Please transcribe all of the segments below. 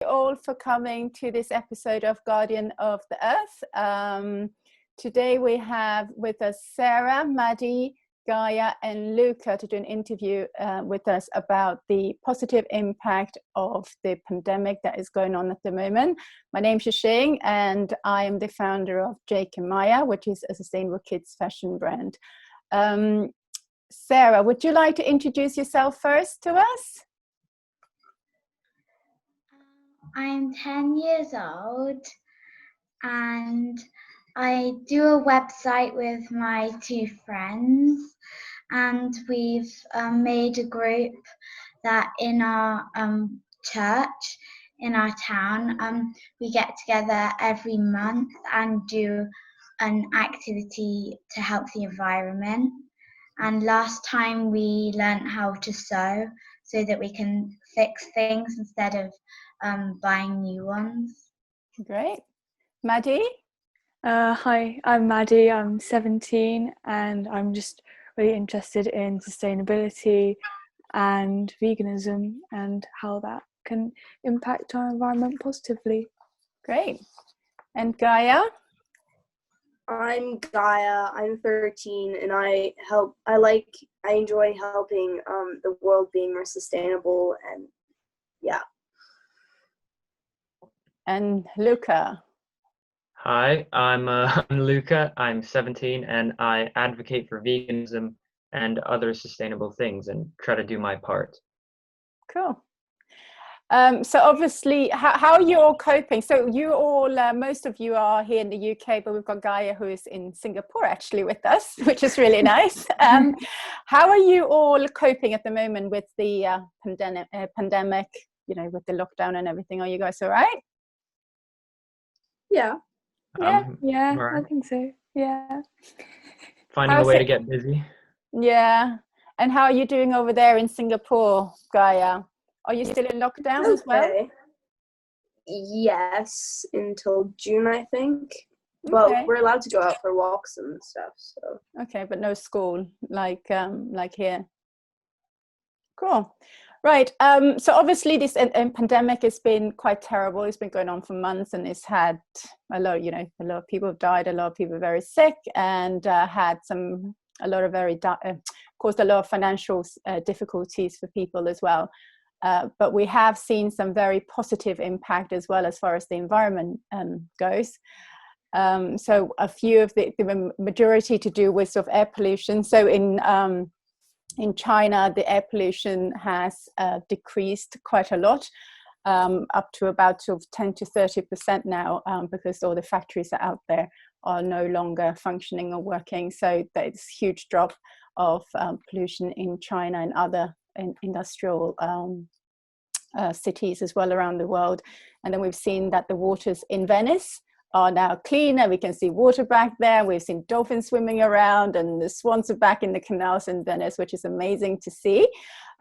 all for coming to this episode of Guardian of the Earth. Today we have with us Sarah, Maddie, Gaia and Luca to do an interview with us about the positive impact of the pandemic that is going on at the moment. My name's Tze Ching and I am the founder of Jake and Maya, which is a sustainable kids fashion brand. Sarah, would you like to introduce yourself first to us? I'm 10 years old and I do a website with my two friends, and we've made a group that in our church, in our town, we get together every month and do an activity to help the environment. And last time we learned how to sew so that we can fix things instead of buying new ones. Great. Maddie? Hi, I'm Maddie, I'm 17 and I'm just really interested in sustainability and veganism and how that can impact our environment positively. Great. And Gaia? I'm Gaia, I'm 13 and I enjoy helping the world being more sustainable and yeah. And Luca? Hi, I'm Luca, I'm 17 and I advocate for veganism and other sustainable things and try to do my part. Cool. So obviously, how are you all coping? So you all, most of you are here in the UK, but we've got Gaia who is in Singapore actually with us, which is really nice. How are you all coping at the moment with the pandemic, you know, with the lockdown and everything? Are you guys all right? Yeah, Right. I think so. Yeah. Finding a way to get busy. Yeah. And how are you doing over there in Singapore, Gaia? Are you still in lockdown as well? Yes, until June, I think. Okay. Well, we're allowed to go out for walks and stuff. So. Okay, but no school like here. Cool. Right. So obviously this pandemic has been quite terrible. It's been going on for months, and it's had a lot of people have died. A lot of people are very sick, and caused a lot of financial difficulties for people as well. But we have seen some very positive impact as well as far as the environment goes. So a few of the majority to do with sort of air pollution. So in China, the air pollution has decreased quite a lot, up to about sort of 10 to 30% now, because all the factories that are out there are no longer functioning or working. So there's a huge drop of pollution in China and other industrial cities as well around the world. And then we've seen that the waters in Venice are now cleaner. We can see water back there. We've seen dolphins swimming around and the swans are back in the canals in Venice, which is amazing to see.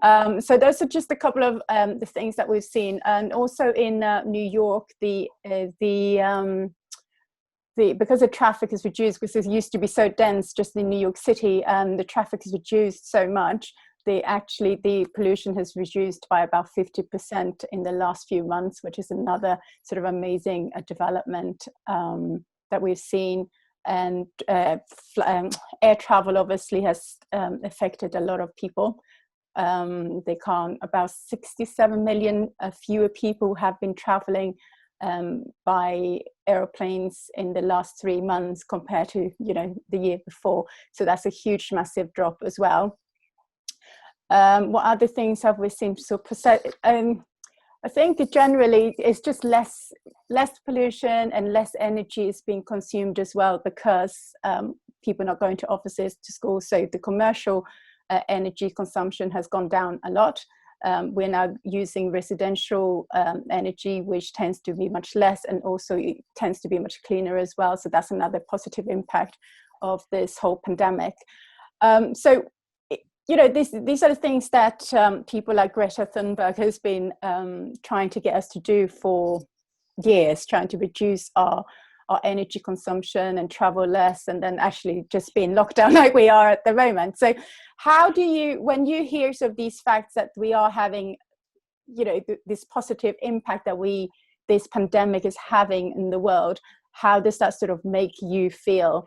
So those are just a couple of the things that we've seen. And also in New York, because the traffic is reduced, because it used to be so dense just in New York City, the traffic is reduced so much. The pollution has reduced by about 50% in the last few months, which is another sort of amazing development that we've seen. And air travel obviously has affected a lot of people. About 67 million fewer people have been traveling by aeroplanes in the last 3 months compared to the year before. So that's a huge, massive drop as well. What other things have we seen? So I think that generally it's just less pollution and less energy is being consumed as well, because people are not going to offices, to school. So the commercial energy consumption has gone down a lot. We're now using residential energy, which tends to be much less, and also it tends to be much cleaner as well. So that's another positive impact of this whole pandemic. These are the things that people like Greta Thunberg has been trying to get us to do for years, trying to reduce our energy consumption and travel less, and then actually just be in lockdown like we are at the moment. So how do you, when you hear sort of these facts that we are having this positive impact that this pandemic is having in the world, how does that sort of make you feel?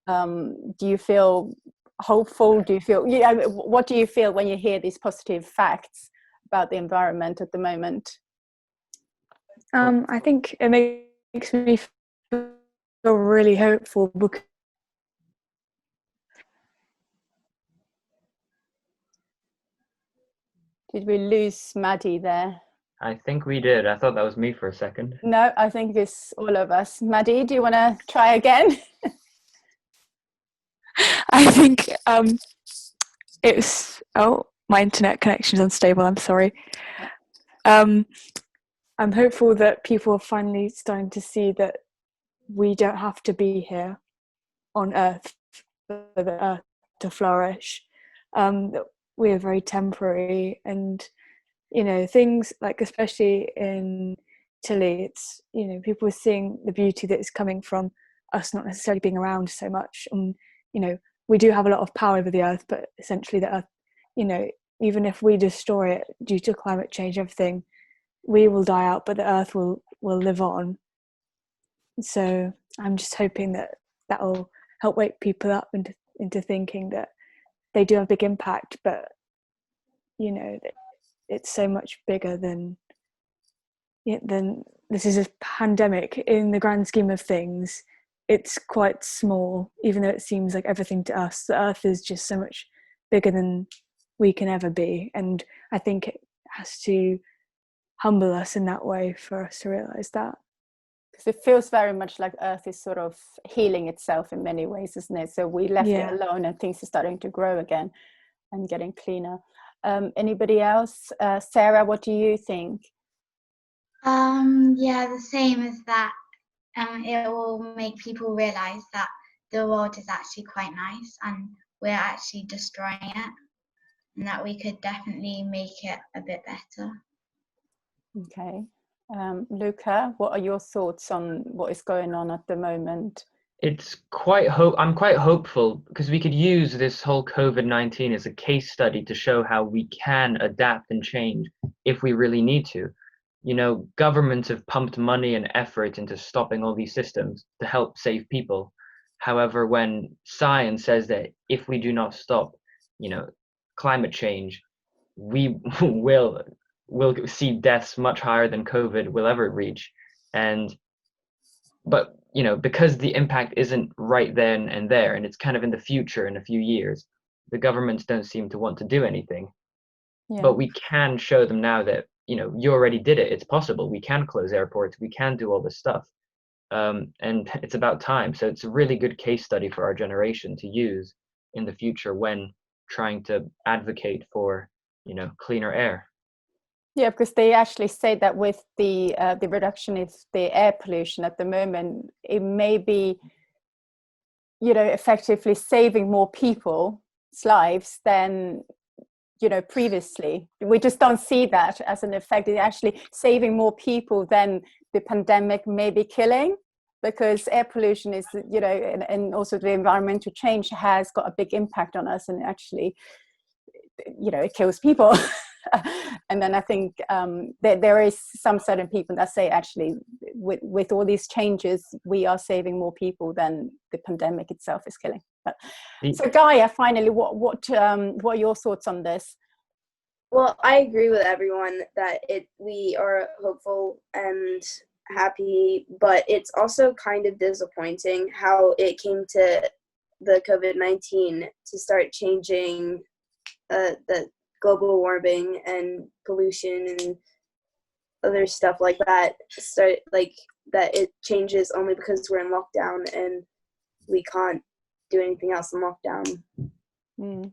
Do you feel hopeful? Do you feel, what do you feel when you hear these positive facts about the environment at the moment? I think it makes me feel really hopeful because did we lose Maddie there? I think we did. I thought that was me for a second. No, I think it's all of us. Maddie, do you want to try again? I think it's my internet connection is unstable. I'm sorry. I'm hopeful that people are finally starting to see that we don't have to be here on Earth for the Earth to flourish. That we are very temporary, and things like, especially in Chile, it's people are seeing the beauty that is coming from us not necessarily being around so much, and we do have a lot of power over the Earth, but essentially the Earth, even if we destroy it due to climate change, everything, we will die out, but the Earth will live on. So I'm just hoping that will help wake people up into thinking that they do have a big impact, but that it's so much bigger than this is a pandemic. In the grand scheme of things, it's quite small, even though it seems like everything to us. The Earth is just so much bigger than we can ever be, and I think it has to humble us in that way for us to realize that. Because it feels very much like Earth is sort of healing itself in many ways, isn't it? So we left it alone and things are starting to grow again and getting cleaner. Anybody else? Sarah, what do you think? Yeah, the same as that. It will make people realize that the world is actually quite nice and we're actually destroying it, and that we could definitely make it a bit better. Okay. Luca, what are your thoughts on what is going on at the moment? It's I'm quite hopeful because we could use this whole COVID-19 as a case study to show how we can adapt and change if we really need to. Governments have pumped money and effort into stopping all these systems to help save people. However, when science says that if we do not stop, climate change, we will see deaths much higher than COVID will ever reach. But because the impact isn't right then and there, and it's kind of in the future in a few years, the governments don't seem to want to do anything. But we can show them now that you already did it. It's possible. We can close airports. We can do all this stuff, and it's about time. So it's a really good case study for our generation to use in the future when trying to advocate for cleaner air. Yeah, because they actually say that with the reduction of the air pollution at the moment, it may be, effectively saving more people's lives than, previously. We just don't see that as an effect. It's actually saving more people than the pandemic may be killing, because air pollution is, and also the environmental change has got a big impact on us, and actually, it kills people. And then I think there is some certain people that say actually with all these changes we are saving more people than the pandemic itself is killing. So Gaia, finally, what are your thoughts on this? Well, I agree with everyone that we are hopeful and happy, but it's also kind of disappointing how it came to the COVID-19 to start changing the global warming and pollution and other stuff like that. That it changes only because we're in lockdown and we can't do anything else in lockdown.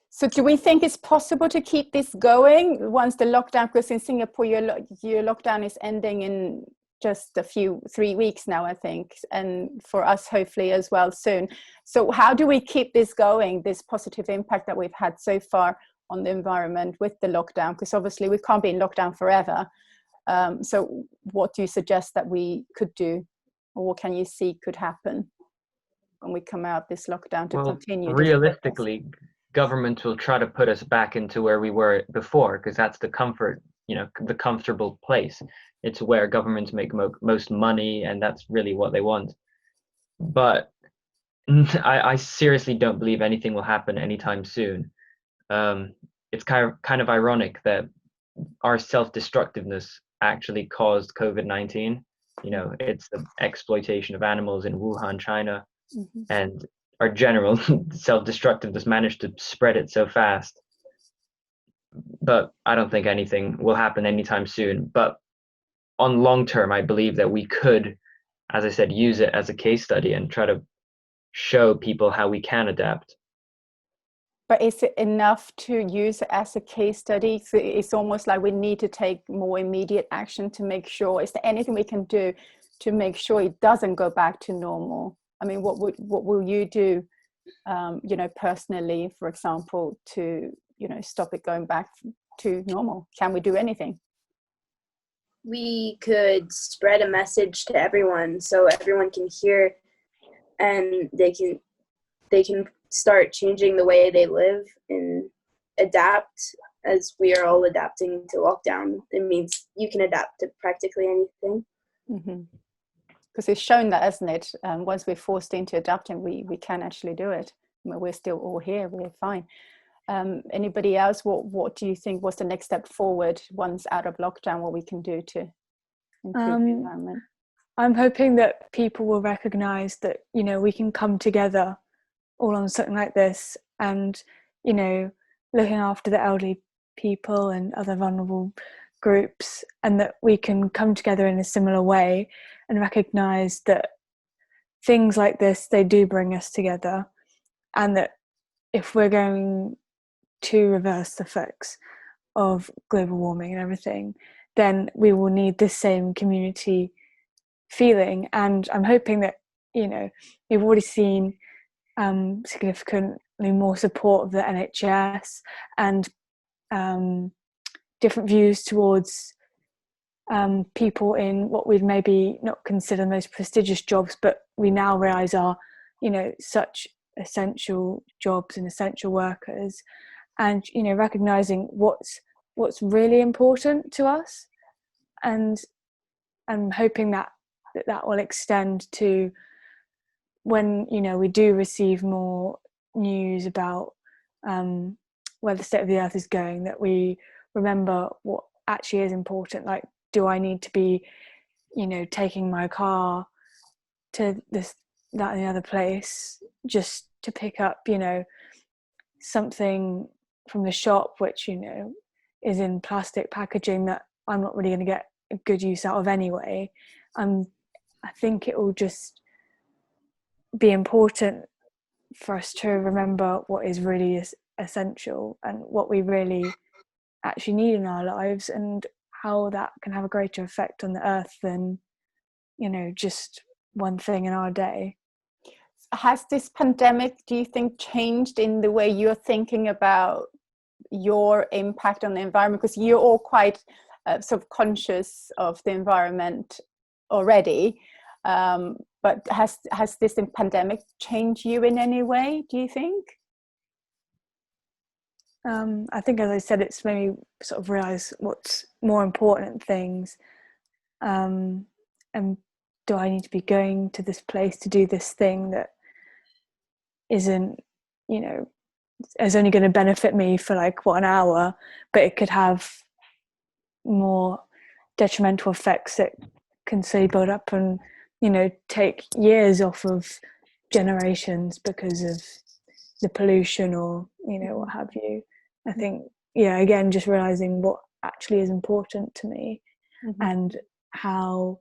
So do we think it's possible to keep this going once the lockdown, because in Singapore your lockdown is ending in just 3 weeks now, I think, and for us hopefully as well soon. So how do we keep this going, this positive impact that we've had so far on the environment with the lockdown? Because obviously we can't be in lockdown forever. So what do you suggest that we could do, or what can you see could happen when we come out of this lockdown to continue? Realistically, government will try to put us back into where we were before, because that's the comfort the comfortable place. It's where governments make most money, and that's really what they want. But I seriously don't believe anything will happen anytime soon. It's kind of ironic that our self-destructiveness actually caused COVID-19. It's the exploitation of animals in Wuhan, China, and our general self-destructiveness managed to spread it so fast. But I don't think anything will happen anytime soon. But on long term, I believe that we could, as I said, use it as a case study and try to show people how we can adapt. But is it enough to use it as a case study? So it's almost like we need to take more immediate action to make sure. Is there anything we can do to make sure it doesn't go back to normal? I mean, what will you do, personally, for example, to stop it going back to normal? Can we do anything? We could spread a message to everyone so everyone can hear, and they can start changing the way they live and adapt. As we are all adapting to lockdown, it means you can adapt to practically anything. Because it's shown that, hasn't it? Once we're forced into adapting, we can actually do it. I mean, we're still all here, we're fine. Anybody else, what do you think was the next step forward once out of lockdown, what we can do to improve the environment? I'm hoping that people will recognize that, we can come together all on something like this, and, looking after the elderly people and other vulnerable groups, and that we can come together in a similar way and recognize that things like this, they do bring us together, and that if we're going to reverse the effects of global warming and everything, then we will need the same community feeling. And I'm hoping that, we've already seen significantly more support of the NHS and different views towards people in what we'd maybe not consider the most prestigious jobs, but we now realise are, such essential jobs and essential workers. And recognising what's really important to us, and I'm hoping that will extend to when we do receive more news about where the state of the earth is going, that we remember what actually is important. Like, do I need to be taking my car to this, that and the other place just to pick up something from the shop which is in plastic packaging that I'm not really going to get a good use out of anyway? I think it will just be important for us to remember what is really essential and what we really actually need in our lives, and how that can have a greater effect on the earth than just one thing in our day. Has this pandemic, do you think, changed in the way you're thinking about your impact on the environment? Because you're all quite sort of conscious of the environment already, but has this pandemic changed you in any way, do you think? I think, as I said, it's made me sort of realise what's more important things, and do I need to be going to this place to do this thing that isn't, is only going to benefit me for like an hour, but it could have more detrimental effects that can say build up and take years off of generations because of the pollution or what have you. I think again, just realizing what actually is important to me, and how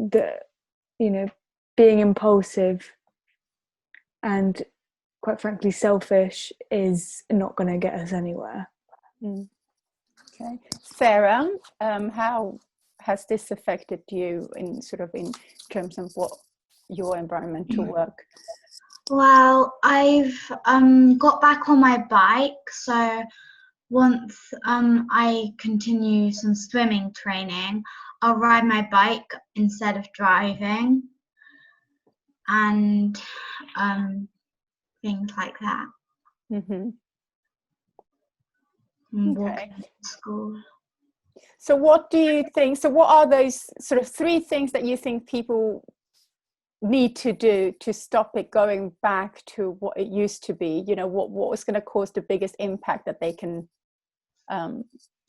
being impulsive and quite frankly selfish is not going to get us anywhere. Okay, Sarah, how has this affected you in terms of what your environmental work? Well, I've got back on my bike, so once I continue some swimming training, I'll ride my bike instead of driving, and things like that. Okay. Walking to school. So what do you think? So what are those sort of 3 things that you think people need to do to stop it going back to what it used to be? You know, what was going to cause the biggest impact that they can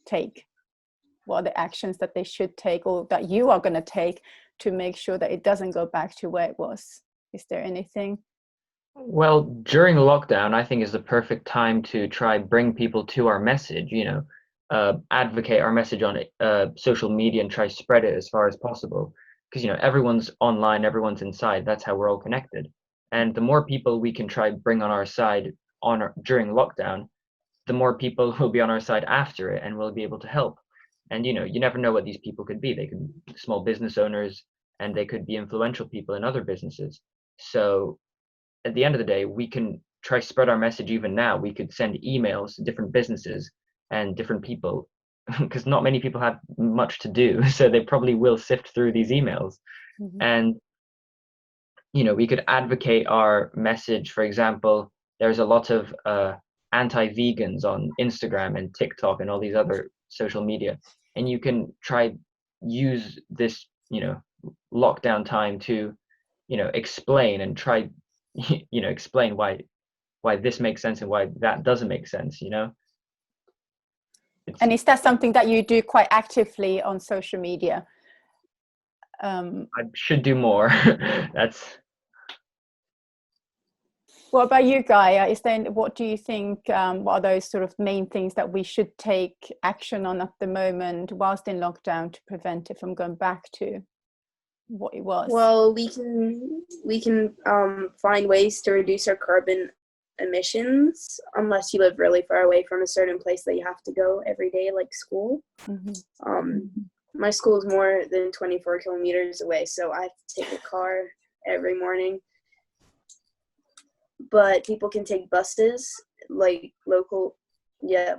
take? What are the actions that they should take, or that you are going to take, to make sure that it doesn't go back to where it was? Is there anything? Well, during lockdown, I think is the perfect time to try bring people to our message, advocate our message on social media and try spread it as far as possible. Because, everyone's online, everyone's inside. That's how we're all connected. And the more people we can try bring on our side during lockdown, the more people will be on our side after it and will be able to help. And, you never know what these people could be. They could be small business owners, and they could be influential people in other businesses. So at the end of the day, we can try spread our message even now. We could send emails to different businesses and different people, because not many people have much to do. So they probably will sift through these emails. Mm-hmm. And, we could advocate our message. For example, there's a lot of anti-vegans on Instagram and TikTok and all these other social media. And you can try use this, lockdown time to, explain and try explain why this makes sense and why that doesn't make sense. And is that something that you do quite actively on social media? I should do more. That's. What about you, Gaia? What do you think, what are those sort of main things that we should take action on at the moment whilst in lockdown to prevent it from going back to what it was? Well, we can find ways to reduce our carbon emissions, unless you live really far away from a certain place that you have to go every day, like school. Mm-hmm. My school is more than 24 kilometers away, so I have to take a car every morning. But people can take buses, like local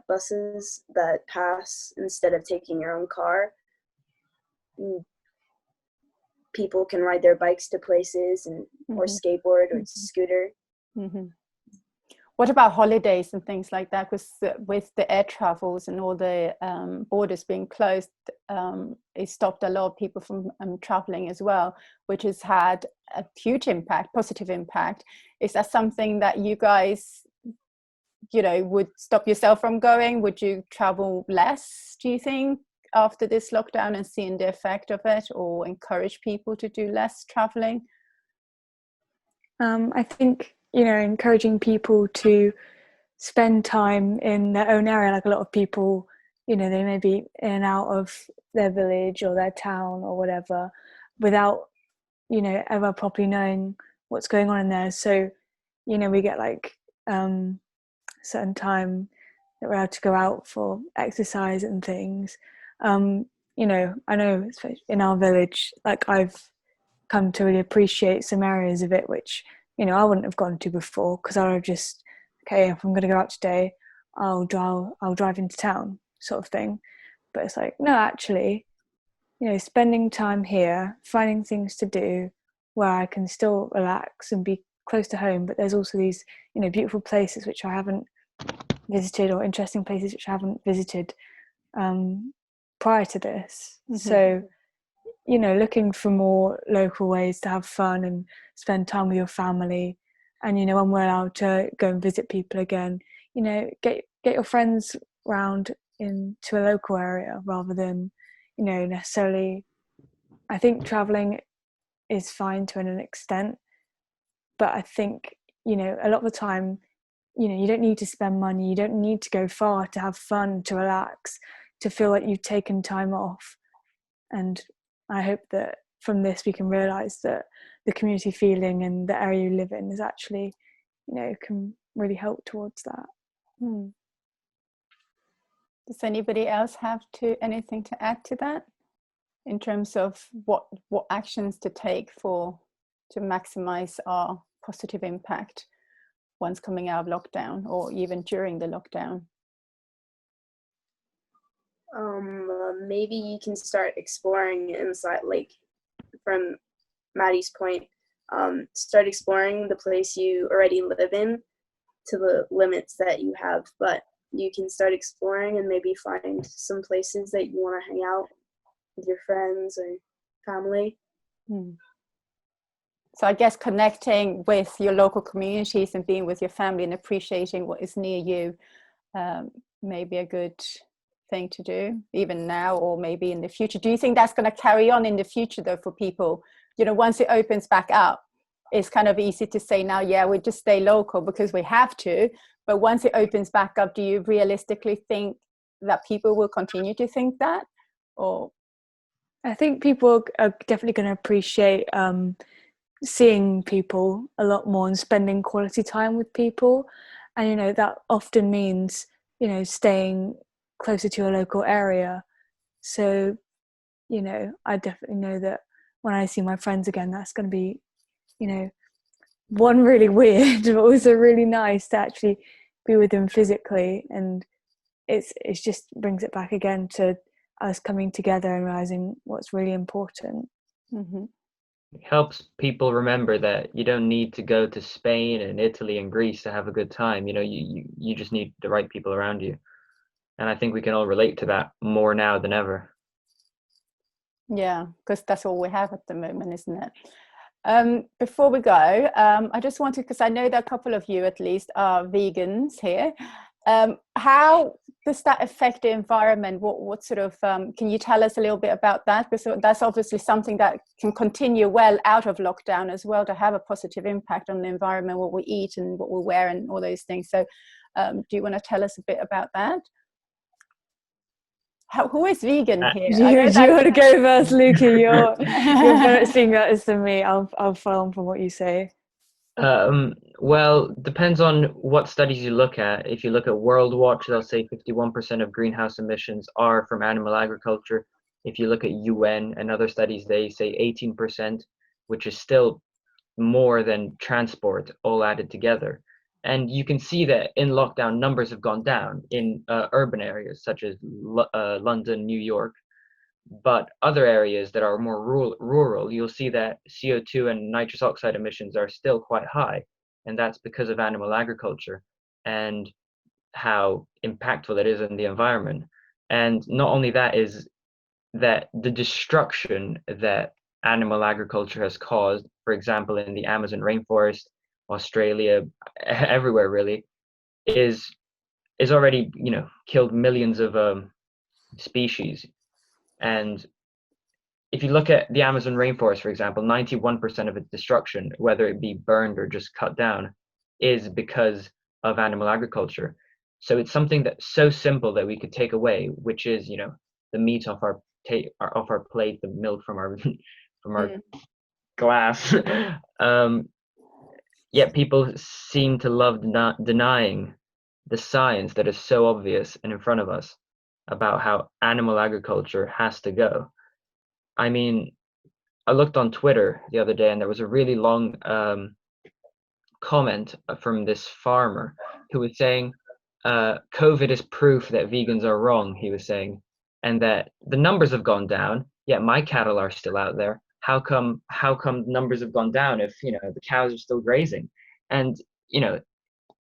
buses that pass instead of taking your own car. People can ride their bikes to places or skateboard or scooter. Mm-hmm. What about holidays and things like that? Because with the air travels and all the borders being closed, it stopped a lot of people from traveling as well, which has had a huge impact, positive impact. Is that something that you guys, would stop yourself from going? Would you travel less, do you think, after this lockdown and seeing the effect of it, or encourage people to do less traveling? I think, encouraging people to spend time in their own area. Like a lot of people, they may be in and out of their village or their town or whatever without, ever properly knowing what's going on in there. So, we get like certain time that we're able to go out for exercise and things. I know in our village, like I've come to really appreciate some areas of it which I wouldn't have gone to before, because I would have just, okay, if I'm going to go out today, I'll drive into town, sort of thing. But it's like, no, actually, spending time here, finding things to do where I can still relax and be close to home, but there's also these beautiful places which I haven't visited, or interesting places which I haven't visited prior to this. Mm-hmm. So looking for more local ways to have fun and spend time with your family. And, when we're allowed to go and visit people again, get your friends round into a local area rather than, necessarily. I think traveling is fine to an extent, but I think, a lot of the time, you don't need to spend money. You don't need to go far to have fun, to relax, to feel like you've taken time off. And I hope that from this we can realise that the community feeling and the area you live in is actually, can really help towards that. Does anybody else have anything to add to that in terms of what actions to take to maximise our positive impact once coming out of lockdown, or even during the lockdown? Maybe you can start exploring inside, like from Maddie's point, start exploring the place you already live in to the limits that you have, but you can start exploring and maybe find some places that you want to hang out with your friends or family. So I guess connecting with your local communities and being with your family and appreciating what is near you may be a good thing to do, even now or maybe in the future. Do you think that's going to carry on in the future, though, for people? You know, once it opens back up, it's kind of easy to say now, yeah, we just stay local because we have to. But once it opens back up, do you realistically think that people will continue to think that? Or I think people are definitely going to appreciate seeing people a lot more and spending quality time with people. And, you know, that often means, you know, staying closer to your local area. So, you know, I definitely know that when I see my friends again, that's going to be, you know, one, really weird, but also really nice to actually be with them physically. And it's just brings it back again to us coming together and realizing what's really important. It helps people remember that you don't need to go to Spain and Italy and Greece to have a good time. You know, you just need the right people around you. And I think we can all relate to that more now than ever. Yeah, because that's all we have at the moment, isn't it? Before we go, I just wanted, because I know that a couple of you at least are vegans here. How does that affect the environment? What sort of, can you tell us a little bit about that? Because that's obviously something that can continue well out of lockdown as well, to have a positive impact on the environment, what we eat and what we wear and all those things. So do you want to tell us a bit about that? Who is vegan here? Do you want to go first, Luki? You're better at seeing that than me. I'll follow on from what you say. Well, depends on what studies you look at. If you look at World Watch, they'll say 51% of greenhouse emissions are from animal agriculture. If you look at UN and other studies, they say 18%, which is still more than transport all added together. And you can see that in lockdown, numbers have gone down in urban areas such as London, New York. But other areas that are more rural, you'll see that CO2 and nitrous oxide emissions are still quite high. And that's because of animal agriculture and how impactful it is in the environment. And not only that, is that the destruction that animal agriculture has caused, for example, in the Amazon rainforest, Australia, everywhere really, is already, you know, killed millions of species. And if you look at the Amazon rainforest, for example, 91% of its destruction, whether it be burned or just cut down, is because of animal agriculture. So it's something that's so simple that we could take away, which is, you know, the meat off our plate, the milk from our glass. Yet people seem to love denying the science that is so obvious and in front of us about how animal agriculture has to go. I mean, I looked on Twitter the other day and there was a really long comment from this farmer who was saying, COVID is proof that vegans are wrong, he was saying, and that the numbers have gone down, yet my cattle are still out there. How come numbers have gone down if, you know, the cows are still grazing? And, you know,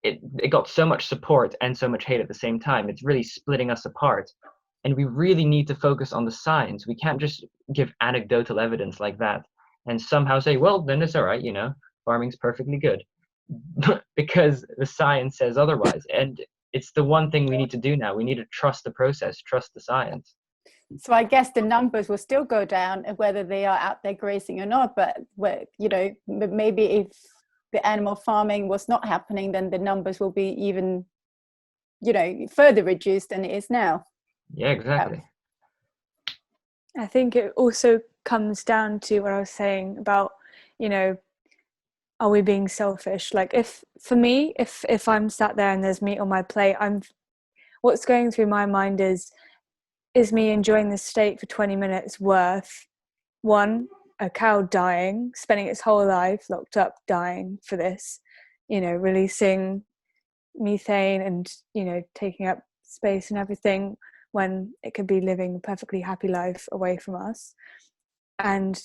it got so much support and so much hate at the same time. It's really splitting us apart. And we really need to focus on the science. We can't just give anecdotal evidence like that and somehow say, well, then it's all right, you know, farming's perfectly good. Because the science says otherwise. And it's the one thing we need to do now. We need to trust the process, trust the science. So I guess the numbers will still go down whether they are out there grazing or not. But, you know, maybe if the animal farming was not happening, then the numbers will be even, you know, further reduced than it is now. Yeah, exactly. I think it also comes down to what I was saying about, you know, are we being selfish? Like, if I'm sat there and there's meat on my plate, what's going through my mind is me enjoying this steak for 20 minutes worth, one, a cow dying, spending its whole life locked up, dying for this, you know, releasing methane and, you know, taking up space and everything, when it could be living a perfectly happy life away from us. And,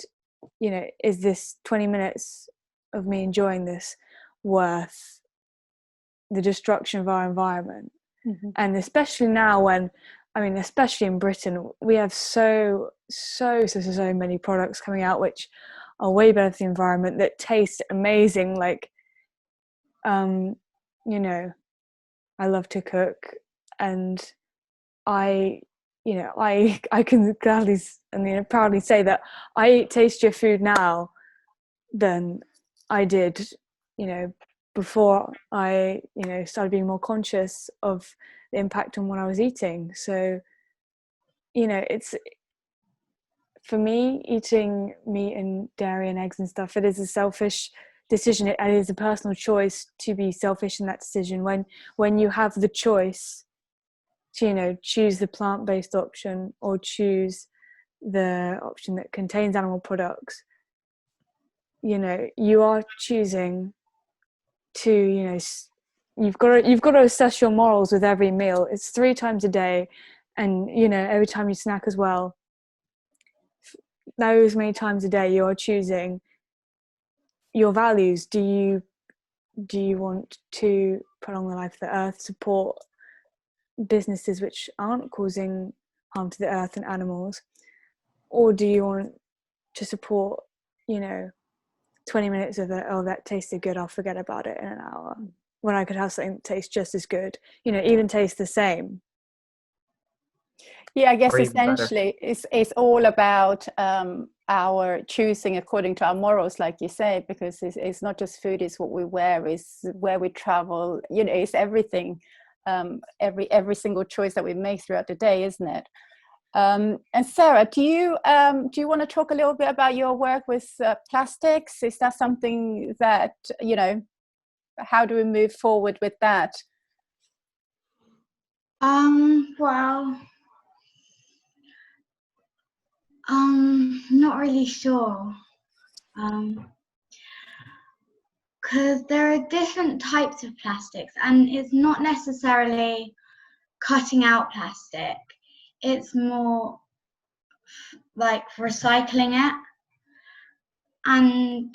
you know, is this 20 minutes of me enjoying this worth the destruction of our environment? Mhm. And especially now when, I mean, especially in Britain, we have so many products coming out which are way better for the environment, that taste amazing. Like, you know, I love to cook, and I can gladly and proudly say that I eat tastier food now than I did, before I, started being more conscious of the impact on what I was eating. So, it's, for me, eating meat and dairy and eggs and stuff, it is a selfish decision. It is a personal choice to be selfish in that decision. When you have the choice to, choose the plant-based option or choose the option that contains animal products, you are choosing to, you've got to assess your morals with every meal. It's 3 times a day, and every time you snack as well. Those many times a day, you are choosing your values. Do you want to prolong the life of the earth, support businesses which aren't causing harm to the earth and animals, or do you want to support 20 minutes of that tasted good, I'll forget about it in an hour, when I could have something that tastes just as good, even taste the same? Yeah, I guess Or even better. essentially it's all about our choosing according to our morals, like you say, because it's not just food, it's what we wear, it's where we travel, it's everything, every single choice that we make throughout the day, isn't it? And Sarah, do you want to talk a little bit about your work with plastics? Is that something that, how do we move forward with that? Well, not really sure. Because there are different types of plastics, and it's not necessarily cutting out plastic. It's more like recycling it. And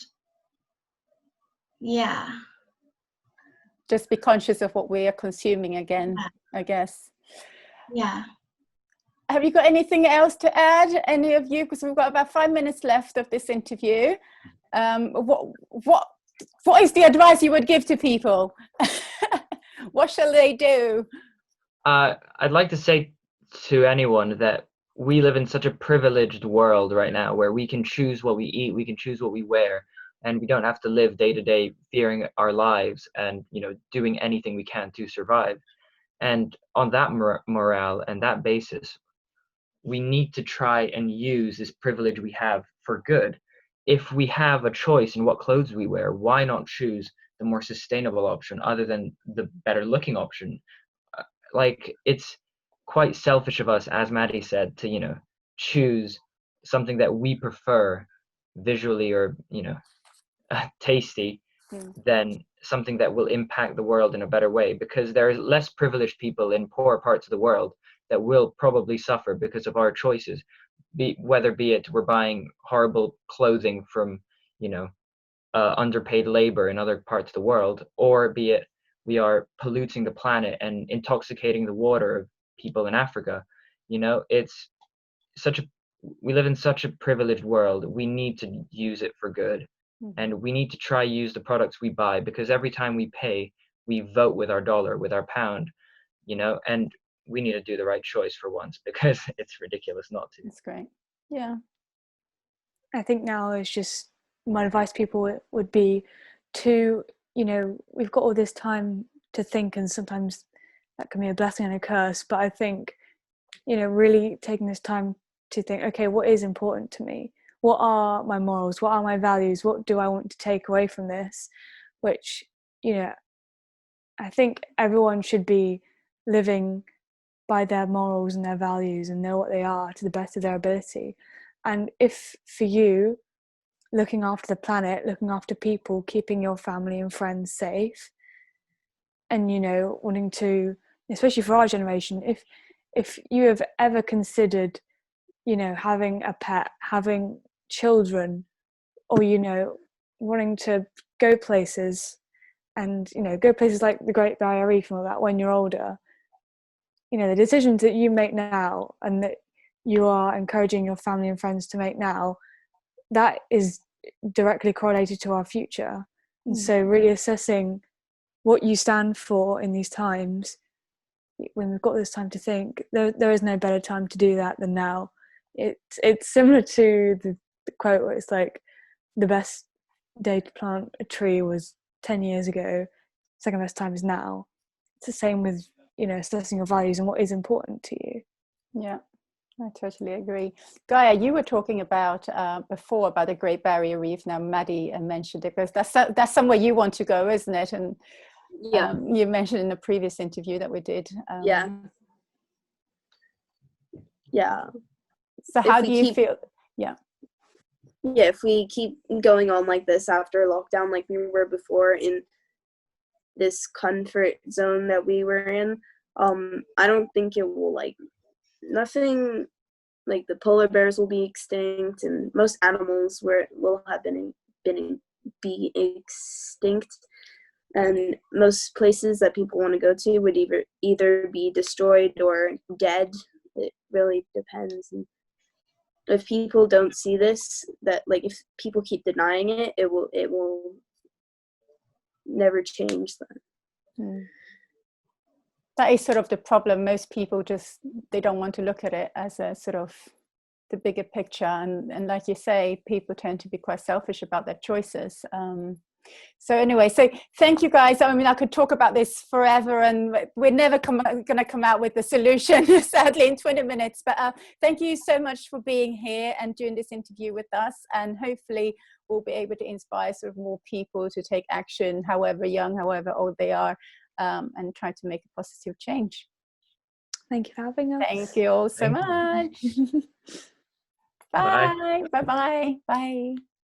yeah. Just be conscious of what we are consuming again, I guess. Yeah. Have you got anything else to add, any of you? Because we've got about 5 minutes left of this interview. What is the advice you would give to people? What shall they do? I'd like to say to anyone that we live in such a privileged world right now, where we can choose what we eat, we can choose what we wear, and we don't have to live day to day fearing our lives and doing anything we can to survive. And on that morale and that basis, we need to try and use this privilege we have for good. If we have a choice in what clothes we wear, why not choose the more sustainable option other than the better looking option? Like, it's quite selfish of us, as Maddie said, to choose something that we prefer visually or tasty than something that will impact the world in a better way, because there are less privileged people in poor parts of the world that will probably suffer because of our choices, whether be it we're buying horrible clothing from underpaid labor in other parts of the world, or be it we are polluting the planet and intoxicating the water of people in Africa. It's we live in such a privileged world. We need to use it for good. And we need to try use the products we buy, because every time we pay, we vote with our dollar, with our pound, and we need to do the right choice for once, because it's ridiculous not to. That's great. Yeah. I think now it's just, my advice to people would be to, we've got all this time to think, and sometimes that can be a blessing and a curse, but I think, really taking this time to think, okay, what is important to me? What are my morals? What are my values? What do I want to take away from this? Which, I think everyone should be living by their morals and their values and know what they are to the best of their ability. And if for you, looking after the planet, looking after people, keeping your family and friends safe, and wanting to, especially for our generation, if you have ever considered having a pet, having children, or wanting to go places, and go places like the Great Barrier Reef and all that when you're older, the decisions that you make now and that you are encouraging your family and friends to make now, that is directly correlated to our future. And so really assessing what you stand for in these times, when we've got this time to think, there is no better time to do that than now. It's similar to the quote where it's like, the best day to plant a tree was 10 years ago, second best time is now. It's the same with assessing your values and what is important to you. Yeah, I totally agree. Gaia, you were talking about before about the Great Barrier Reef. Now Maddie mentioned it, because that's somewhere you want to go, isn't it? And you mentioned in the previous interview that we did. Yeah. So how do you feel? Yeah, if we keep going on like this after lockdown, like we were before in this comfort zone that we were in, I don't think it will, like, nothing, like the polar bears will be extinct and most animals will have be extinct, and most places that people want to go to would either be destroyed or dead. It really depends. And if people don't see this, that, like, if people keep denying it, it will never change that. That is sort of the problem. Most people they don't want to look at it as a sort of the bigger picture, and like you say, people tend to be quite selfish about their choices. So anyway, so thank you guys. I mean, I could talk about this forever, and we're never going to come out with the solution, sadly, in 20 minutes. But thank you so much for being here and doing this interview with us. And hopefully we'll be able to inspire sort of more people to take action, however young, however old they are, and try to make a positive change. Thank you for having us. Thank you all so much. Bye. Bye. Bye-bye. Bye.